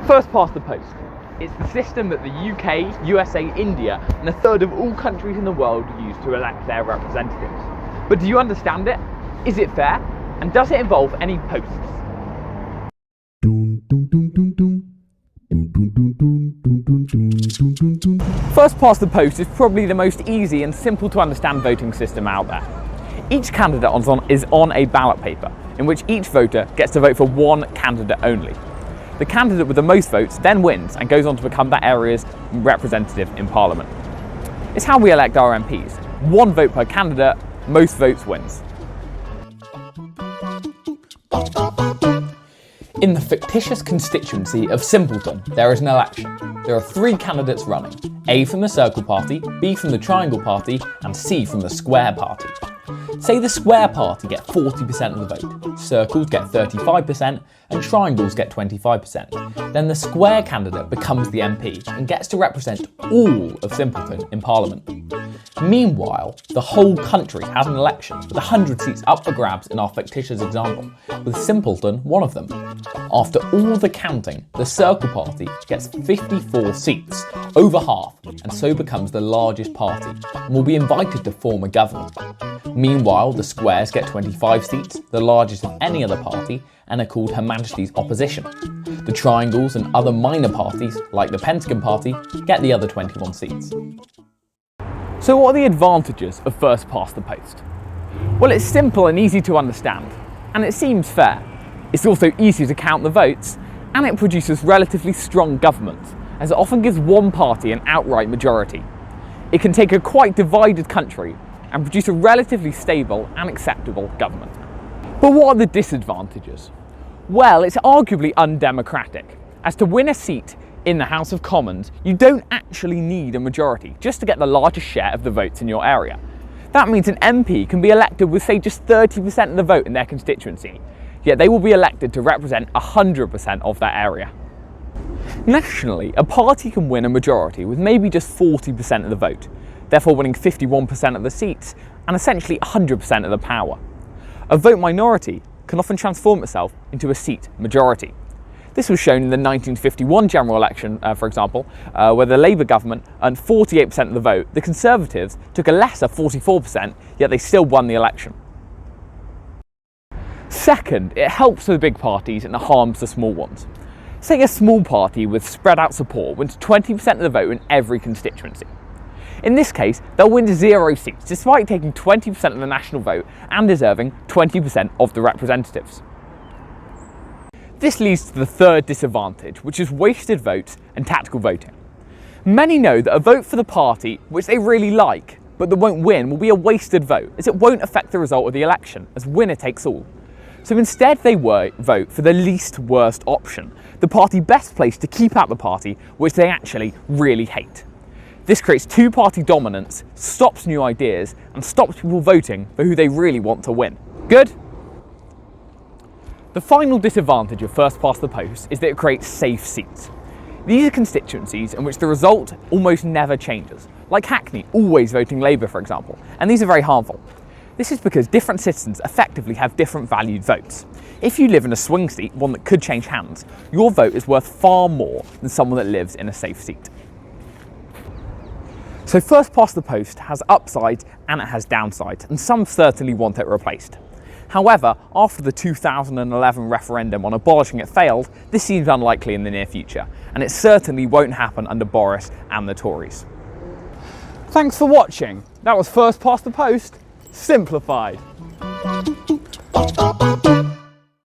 First past the post. It's the system that the UK, USA, India and a third of all countries in the world use to elect their representatives. But do you understand it? Is it fair? And does it involve any posts? First past the post is probably the most easy and simple to understand voting system out there. Each candidate is on a ballot paper, in which each voter gets to vote for one candidate only. The candidate with the most votes then wins and goes on to become that area's representative in Parliament. It's how we elect our MPs. One vote per candidate, most votes wins. In the fictitious constituency of Simpleton, there is an election. There are 3 candidates running: A from the Circle Party, B from the Triangle Party, and C from the Square Party. Say the Square Party get 40% of the vote, Circles get 35%, and Triangles get 25%. Then the Square candidate becomes the MP and gets to represent all of Simpleton in Parliament. Meanwhile, the whole country has an election with 100 seats up for grabs in our fictitious example, with Simpleton one of them. After all the counting, the Circle Party gets 54 seats, over half, and so becomes the largest party, and will be invited to form a government. Meanwhile, the Squares get 25 seats, the largest of any other party, and are called Her Majesty's Opposition. The Triangles and other minor parties, like the Pentagon Party, get the other 21 seats. So what are the advantages of first past the post? Well, it's simple and easy to understand, and it seems fair. It's also easy to count the votes, and it produces relatively strong government, as it often gives one party an outright majority. It can take a quite divided country and produce a relatively stable and acceptable government. But what are the disadvantages? Well, it's arguably undemocratic, as to win a seat in the House of Commons, you don't actually need a majority just to get the largest share of the votes in your area. That means an MP can be elected with, say, just 30% of the vote in their constituency, yet they will be elected to represent 100% of that area. Nationally, a party can win a majority with maybe just 40% of the vote, therefore winning 51% of the seats and essentially 100% of the power. A vote minority can often transform itself into a seat majority. This was shown in the 1951 general election, for example, where the Labour government earned 48% of the vote. The Conservatives took a lesser 44%, yet they still won the election. Second, it helps the big parties and it harms the small ones. Say a small party with spread out support wins 20% of the vote in every constituency. In this case, they'll win 0 seats, despite taking 20% of the national vote and deserving 20% of the representatives. This leads to the third disadvantage, which is wasted votes and tactical voting. Many know that a vote for the party which they really like, but that won't win, will be a wasted vote, as it won't affect the result of the election, as winner takes all. So instead they vote for the least worst option, the party best placed to keep out the party which they actually really hate. This creates two-party dominance, stops new ideas, and stops people voting for who they really want to win. Good? The final disadvantage of first past the post is that it creates safe seats. These are constituencies in which the result almost never changes, like Hackney always voting Labour, for example, and these are very harmful. This is because different citizens effectively have different valued votes. If you live in a swing seat, one that could change hands, your vote is worth far more than someone that lives in a safe seat. So first past the post has upsides and it has downsides, and some certainly want it replaced. However, after the 2011 referendum on abolishing it failed, this seems unlikely in the near future, and it certainly won't happen under Boris and the Tories. Thanks for watching. That was First Past the Post, Simplified.